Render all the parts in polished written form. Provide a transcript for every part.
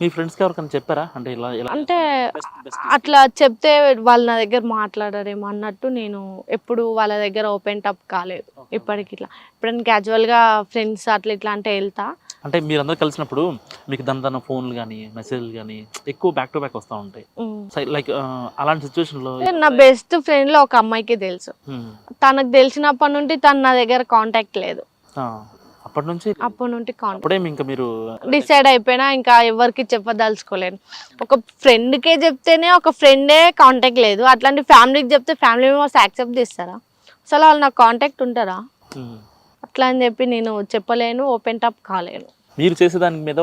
మీ ఫ్రెండ్స్‌కి ఎవరికైనా చెప్పారా? అంటే ఇలా ఇలా అంటే బెస్ట్ అట్లా చెప్తే వాళ్ళు నా దగ్గర మాట్లాడరేమో అన్నట్టు నేను ఎప్పుడు వాళ్ళ దగ్గర ఓపెన్ టప్ కాలేదు. ఓకే. ఇప్పటికి ఇట్లా ఎప్పుడైనా క్యాజువల్‌గా ఫ్రెండ్స్ అట్లా ఇట్లా అంటే వెళ్తా. అంటే మీరందరూ కలిసినప్పుడు మీకు దాని ఫోన్‌లు గాని, మెసేజ్‌లు గాని ఎక్కువ బ్యాక్ టు బ్యాక్ వస్తా ఉంటాయి. హ్మ్. లైక్ అలాంటి సిట్యుయేషన్‌లో నా బెస్ట్ ఫ్రెండ్‌లో ఒక అమ్మాయికి తెలుసు. హ్మ్. తనకు తెలిసినప్పటి నుండి తను నా దగ్గర కాంటాక్ట్ లేదు. ఆ! అప్పటినుంచి అప్పటి నుండి అప్పుడే ఇంక మీరు డిసైడ్ అయిపోయినా ఇంకా ఎవరికి చెప్పదలుచుకోలేను. ఒక ఫ్రెండ్‌కే చెప్తేనే ఒక ఫ్రెండే కాంటాక్ట్ లేదు. అట్లాంటి ఫ్యామిలీకి చెప్తే ఫ్యామిలీ మెంబర్స్ యాక్సెప్ట్ చేస్తారా? అసలు వాళ్ళు నాకు కాంటాక్ట్ ఉంటారా? హ్మ్. అట్లా అని చెప్పి నేను చెప్పలేను. ఓపెన్ టప్ కాలేను. మీరు చేసే దాని మీద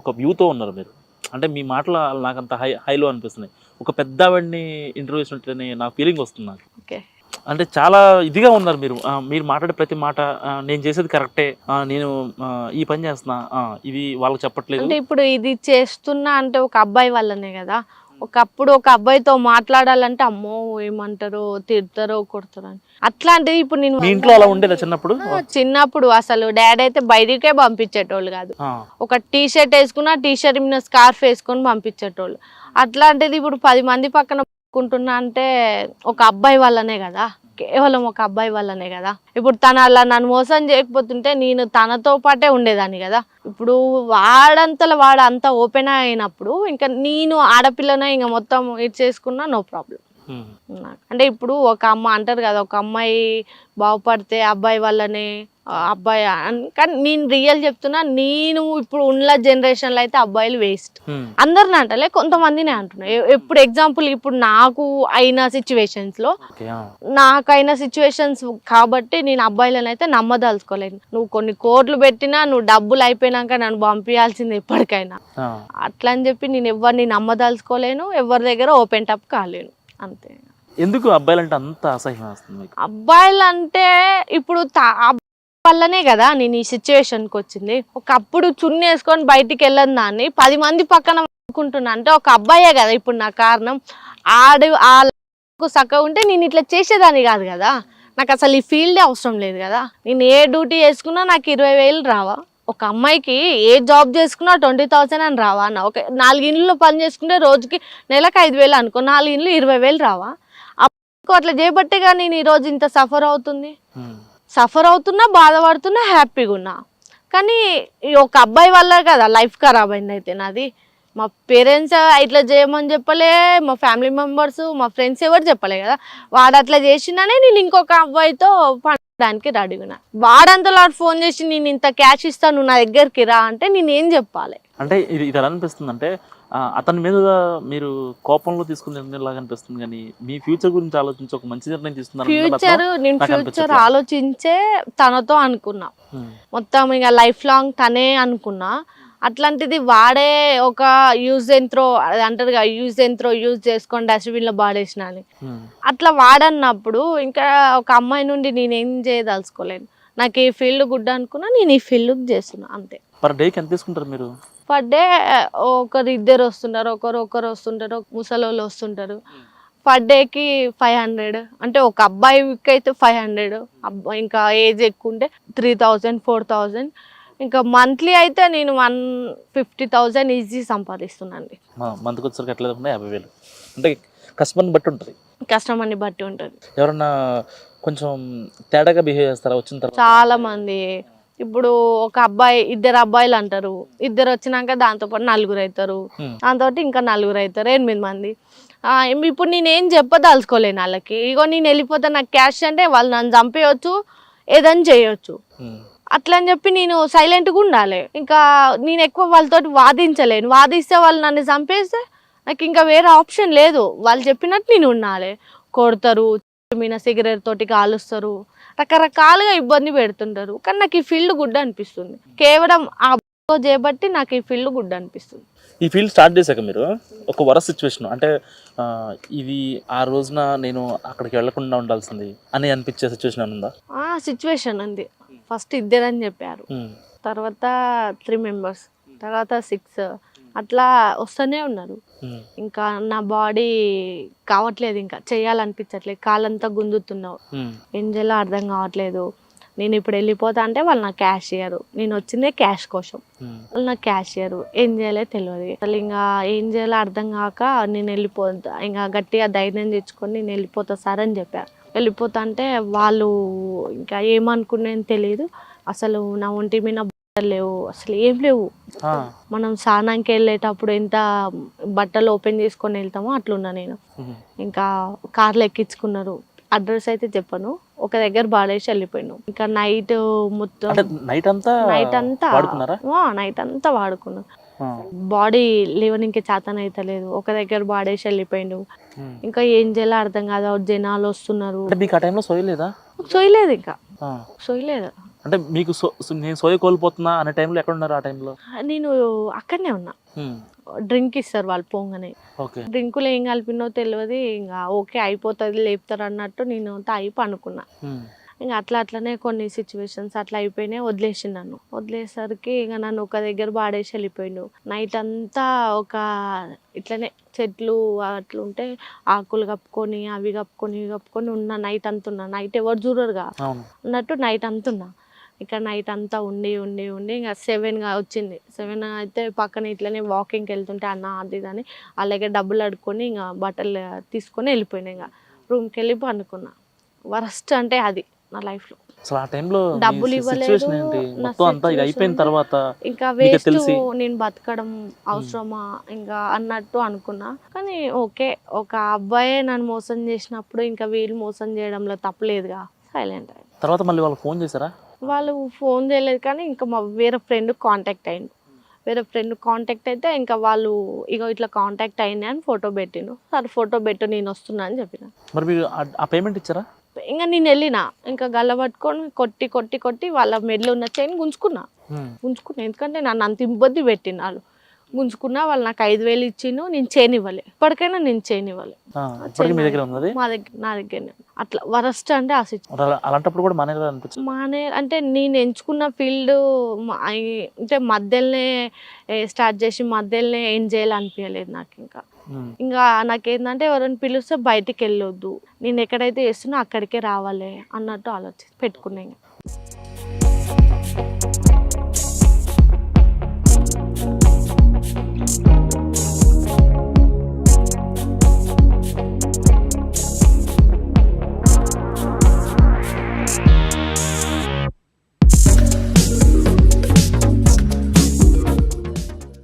ఒక వ్యూతో ఉన్నారు మీరు. అంటే మీ మాటలు నాకంత హైలో అనిపిస్తున్నాయి. ఒక పెద్దావిడని ఇంటర్వ్యూ చేసినట్టునే నా ఫీలింగ్ వస్తుంది నాకు. ఓకే. అంటే చాలా ఇదిగా ఉన్నారు మీరు. మీరు మాట్లాడే ప్రతి మాట నేను చేసేది కరెక్టే. నేను ఈ పని చేస్తున్నా. ఇది వాళ్ళకి చెప్పట్లేదు. అంటే ఇప్పుడు ఇది చేస్తున్నా అంటే ఒక అబ్బాయి వల్లనే కదా. ఒకప్పుడు ఒక అబ్బాయితో మాట్లాడాలంటే అమ్మో ఏమంటారో, తిడతారో, కొడతారో అని. అట్లాంటిది ఇప్పుడు నేను మీ ఇంట్లో అలా ఉండేదా చిన్నప్పుడు? చిన్నప్పుడు అసలు డాడీ అయితే బయటికే పంపించేటోళ్ళు కాదు. ఆ! ఒక టీ షర్ట్ వేసుకున్నా టీ షర్ట్ మీద స్కార్ఫ్ వేసుకొని పంపించేటోళ్ళు. అట్లాంటిది ఇప్పుడు 10 మంది పక్కన కుంటున్నా అంటే ఒక అబ్బాయి వల్లనే కదా. కేవలం ఒక అబ్బాయి వల్లనే కదా. ఇప్పుడు తను అలా నన్ను మోసం చేయకపోతుంటే నేను తనతో పాటే ఉండేదాన్ని కదా. ఇప్పుడు వాడంతలో వాడు అంత ఓపెన్ అయినప్పుడు ఇంకా నేను ఆడపిల్లనే ఇంకా మొత్తం ఇది చేసుకున్నా నో ప్రాబ్లం. హ్మ్. అంటే ఇప్పుడు ఒక అమ్మ అంటారు కదా, ఒక అమ్మాయి బాగుపడితే అబ్బాయి వల్లనే అబ్బాయి కానీ నేను రియల్ చెప్తున్నా. నేను ఇప్పుడు ఉన్న జనరేషన్లో అయితే అబ్బాయిలు వేస్ట్. హ్మ్. అందరిని అంటలే, కొంతమందినే అంటున్నా. ఎప్పుడు ఎగ్జాంపుల్ ఇప్పుడు నాకు అయిన సిచ్యువేషన్స్లో ఓకే. నాకైన సిచ్యువేషన్స్ కాబట్టి నేను అబ్బాయిలను అయితే నమ్మదలుచుకోలేను. నువ్వు కొన్ని కోట్లు పెట్టినా నువ్వు డబ్బులు అయిపోయినాక నన్ను పంపించాల్సింది ఎప్పటికైనా. ఆ! అట్లా అని చెప్పి నేను ఎవరిని నమ్మదలుచుకోలేను, ఎవరి దగ్గర ఓపెన్ టప్ కాలేను అంతే. ఎందుకు అబ్బాయిలంటే అంత అసహ్యం వస్తుంది మీకు? అబ్బాయిలు అంటే ఇప్పుడు వల్లనే కదా నేను ఈ సిచ్యువేషన్కి వచ్చింది. ఒకప్పుడు చున్నీ వేసుకొని బయటికి వెళ్ళని దాన్ని 10 మంది పక్కన అనుకుంటున్నా అంటే ఒక అబ్బాయే కదా ఇప్పుడు నా కారణం. ఆడు ఆ సక్క ఉంటే నేను ఇట్లా చేసేదాన్ని కాదు కదా. నాకు అసలు ఈ ఫీల్డే అవసరం లేదు కదా. నేను ఏ డ్యూటీ చేసుకున్నా నాకు 20,000 రావా? ఒక అమ్మాయికి ఏ జాబ్ చేసుకున్నా 20,000 అని రావా అన్న. ఒక 4 ఇండ్లలో పని చేసుకుంటే రోజుకి నెలకు 5,000 అనుకో, 4 ఇండ్లు 20,000 రావా? అట్లా చేయబట్టేగా నేను ఈరోజు ఇంత సఫర్ అవుతుంది. సఫర్ అవుతున్నా, బాధపడుతున్నా, హ్యాపీగా ఉన్నా. కానీ ఒక అబ్బాయి వల్ల కదా లైఫ్ ఖరాబ్ అయింది అయితే నాది. మా పేరెంట్స్ ఇట్లా చేయమని చెప్పలే, మా ఫ్యామిలీ మెంబర్స్, మా ఫ్రెండ్స్ ఎవరు చెప్పలే కదా. వాడు అట్లా చేసిందనే నేను ఇంకొక అబ్బాయితో పండడానికి రెడీగా ఉన్నా. వాడంతలో ఫోన్ చేసి నేను ఇంత క్యాష్ ఇస్తాను నువ్వు నా దగ్గరికి రా అంటే నేనేం చెప్పాలి? అంటే ఇది ఎలా అనిపిస్తుంది అంటే అతని మీద మీరు కోపంలో తీసుకునే నిర్ణయంలాగా అనిపిస్తుంది కానీ మీ ఫ్యూచర్ గురించి ఆలోచించి ఒక మంచి నిర్ణయం నేను ఫ్యూచర్ ఆలోచించే తనతో అనుకున్నా. మొత్తం ఇక లైఫ్ లాంగ్ తనే అనుకున్నా. అట్లాంటిది వాడే ఒక యూజ్ అండ్ త్రో అంటారు కదా, యూజ్ చేసుకొని డస్ట్బిన్లో పాడేసిన అని. అట్లా వాడన్నప్పుడు ఇంకా ఒక అమ్మాయి నుండి నేనేం చేయదలుచుకోలేను. నాకు ఈ ఫీల్డ్ గుడ్ అనుకున్నా, నేను ఈ ఫీల్డ్ చేస్తున్నా అంతే. పర్ డేకి ఎంత తీసుకుంటారు మీరు? పర్ డే ఒకరు ఇద్దరు వస్తుంటారు, ఒకరు వస్తుంటారు, ముసలోళ్ళు వస్తుంటారు. పర్ డేకి 500 అంటే ఒక అబ్బాయికి అయితే 500, ఇంకా ఏజ్ ఎక్కువ ఉంటే 3,000 4,000. ఇంకా మంత్లీ అయితే నేను 150,000 ఈజీ సంపాదిస్తున్నానండి. మంత్కి వచ్చరికి ఎట్లా 50,000 అంటే కస్టమర్ని బట్టి ఉంటుంది. కస్టమర్ని బట్టి ఉంటుంది. ఎవరన్నా కొంచెం తేడాగా బిహేవ్ చేస్తారా వచ్చిన తర్వాత? చాలా మంది ఇప్పుడు ఒక అబ్బాయి, ఇద్దరు అబ్బాయిలు అంటారు, ఇద్దరు వచ్చినాక దాంతోపాటు 4 అవుతారు, దాంతో ఇంకా 4 అవుతారు, 8 మంది. ఇప్పుడు నేనేం చెప్పదలుచుకోలేను వాళ్ళకి. ఇగో నేను వెళ్ళిపోతే నాకు క్యాష్ అంటే వాళ్ళు నన్ను చంపేయచ్చు, ఏదని చేయొచ్చు. అట్లా అని చెప్పి నేను సైలెంట్గా ఉండాలి. ఇంకా నేను ఎక్కువ వాళ్ళతో వాదించలేను. వాదిస్తే వాళ్ళు నన్ను చంపేస్తే నాకు ఇంకా వేరే ఆప్షన్ లేదు. వాళ్ళు చెప్పినట్టు నేను ఉండాలి. కొడతారు, మీద సిగరెట్ తోటి కాలుస్తారు, రకరకాలుగా ఇబ్బంది పెడుతుంటారు. కానీ నాకు ఈ ఫీల్డ్ గుడ్ అనిపిస్తుంది. కేవలం ఆ చేయబట్టి నాకు ఈ ఫీల్డ్ గుడ్ అనిపిస్తుంది. ఈ ఫీల్డ్ స్టార్ట్ చేశాక మీరు ఒక వరస్ట్ సిచ్యువేషన్ అంటే ఇది ఆ రోజున నేను అక్కడికి వెళ్లకుండా ఉండాల్సింది అని అనిపించే సిచ్యువేషన్ ఉందా? సిచ్యువేషన్ ఉంది. ఫస్ట్ 2 అని చెప్పారు, తర్వాత 3 మెంబర్స్, తర్వాత 6 అట్లా వస్తూనే ఉన్నారు. ఇంకా నా బాడీ కావట్లేదు, ఇంకా చేయాలనిపించట్లేదు, కాలంతా గుంజుతున్నావు, ఏం చేయాలో అర్థం కావట్లేదు. నేను ఇప్పుడు వెళ్ళిపోతా అంటే వాళ్ళు నాకు క్యాష్ ఇయ్యరు, నేను వచ్చిందే క్యాష్ కోసం, వాళ్ళు నాకు క్యాష్ ఇయ్యరు, ఏం చేయాలో తెలియదు. అసలు ఇంకా ఏం చేయాలో అర్థం కాక నేను వెళ్ళిపోతా, ఇంకా గట్టిగా ధైర్యం తెచ్చుకొని నేను వెళ్ళిపోతా సార్ అని చెప్పాను. వెళ్ళిపోతా అంటే వాళ్ళు ఇంకా ఏమనుకునేది తెలియదు. అసలు నా ఒంటి మీద బట్టలు లేవు, అసలు ఏం లేవు. మనం స్నానానికి వెళ్ళేటప్పుడు ఎంత బట్టలు ఓపెన్ చేసుకొని వెళ్తామో అట్లున్నా నేను. ఇంకా కార్లో ఎక్కించుకున్నారు, అడ్రస్ అయితే చెప్పను, ఒక దగ్గర బాడేసి వెళ్ళిపోయాను. ఇంకా నైట్ మొత్తం నైట్ అంతా నైట్ అంతా వాడుకున్నాను. బాడీ లేవనికి చేతన అయితే లేదు, ఒక దగ్గర బాడేసి వెళ్ళిపోయిండు. ఇంకా ఏం చేయాలో అర్థం కాదు, జనాలు వస్తున్నారు. సోయలేదు, ఇంకా సోయలేదు. అంటే మీకు నేను సోయ కోల్పోతున్నా అనే టైంలో ఎక్కడ ఉన్నారు? ఆ టైంలో నేను అక్కడనే ఉన్నా. డ్రింక్ ఇస్తారు వాళ్ళు పోగానే, డ్రింకులు ఏం కలిపినో తెలియదు. ఇంకా ఓకే అయిపోతుంది లేపుతారు అన్నట్టు నేను తాగి పనుకున్నా. ఇంకా అట్లనే కొన్ని సిచ్యువేషన్స్ అట్లా అయిపోయినాయి. వదిలేసి నన్ను వదిలేసరికి ఇంకా నన్ను ఒక దగ్గర బాడేసి వెళ్ళిపోయిండు. నైట్ అంతా ఒక ఇట్లనే చెట్లు అట్లుంటే ఆకులు కప్పుకొని అవి కప్పుకొని ఇవి కప్పుకొని ఉన్నా. నైట్ అంతా ఉన్నా, నైట్ ఎవరు చూడరుగా అన్నట్టు నైట్ అంతా ఉన్నా. ఇక్కడ నైట్ అంతా ఉండి ఇంకా 7 వచ్చింది. 7 అయితే పక్కన ఇట్లనే వాకింగ్కి వెళ్తుంటే అన్న అది అని అలాగే డబ్బులు అడుక్కొని ఇంకా బట్టలు తీసుకొని వెళ్ళిపోయినా. ఇంకా రూమ్కి వెళ్ళి పండుకున్నా. వరస్ట్ అంటే అది నా లైఫ్లో. డబ్బులు ఇవ్వలేదు, ఇంకా వేస్ట్, నేను బతకడం అవసరమా ఇంకా అన్నట్టు అనుకున్నా. కానీ ఓకే, ఒక అబ్బాయే నన్ను మోసం చేసినప్పుడు ఇంకా వీళ్ళు మోసం చేయడంలో తప్పలేదుగా, సైలెంట్ అయ్యి. తర్వాత మళ్ళీ వాళ్ళు ఫోన్ చేశారా? వాళ్ళు ఫోన్ చేయలేదు, కానీ ఇంకా మా వేరే ఫ్రెండ్ కాంటాక్ట్ అయ్యిండు. వేరే ఫ్రెండ్ కాంటాక్ట్ అయితే ఇంకా వాళ్ళు ఇట్లా కాంటాక్ట్ అయింది అని ఫోటో పెట్టిను. సార్ ఫోటో పెట్టు నేను వస్తున్నా అని చెప్పిన. మరి మీరు ఆ పేమెంట్ ఇచ్చారా? ఇంకా నేను వెళ్ళిన, ఇంకా గల్ల పట్టుకొని కొట్టి వాళ్ళ మెడలో ఉన్న చైన్ గుంజుకున్నా. ఎందుకంటే నన్ను అంత ఇబ్బంది పెట్టిన వాళ్ళు. గుంజుకున్నా. వాళ్ళు నాకు 5,000 ఇచ్చిండు, నేను చైన్ ఇవ్వలే. ఇప్పటికైనా నేను చైన్ ఇవ్వలే. నా దగ్గర అట్లా వరస్ట్ అంటే ఆ సిచ్యువేషన్. అలాంటప్పుడు కూడా మానే అంటే నేను ఎంచుకున్న ఫీల్డ్ అంటే మధ్యలోనే స్టార్ట్ చేసి మధ్యలోనే ఏం చేయాలనిపించలేదు నాకు. ఇంకా నాకేంటంటే ఎవరైనా పిలిస్తే బయటికి వెళ్ళొద్దు, నేను ఎక్కడైతే చేస్తున్నా అక్కడికే రావాలి అన్నట్టు ఆలోచించి పెట్టుకున్నాను.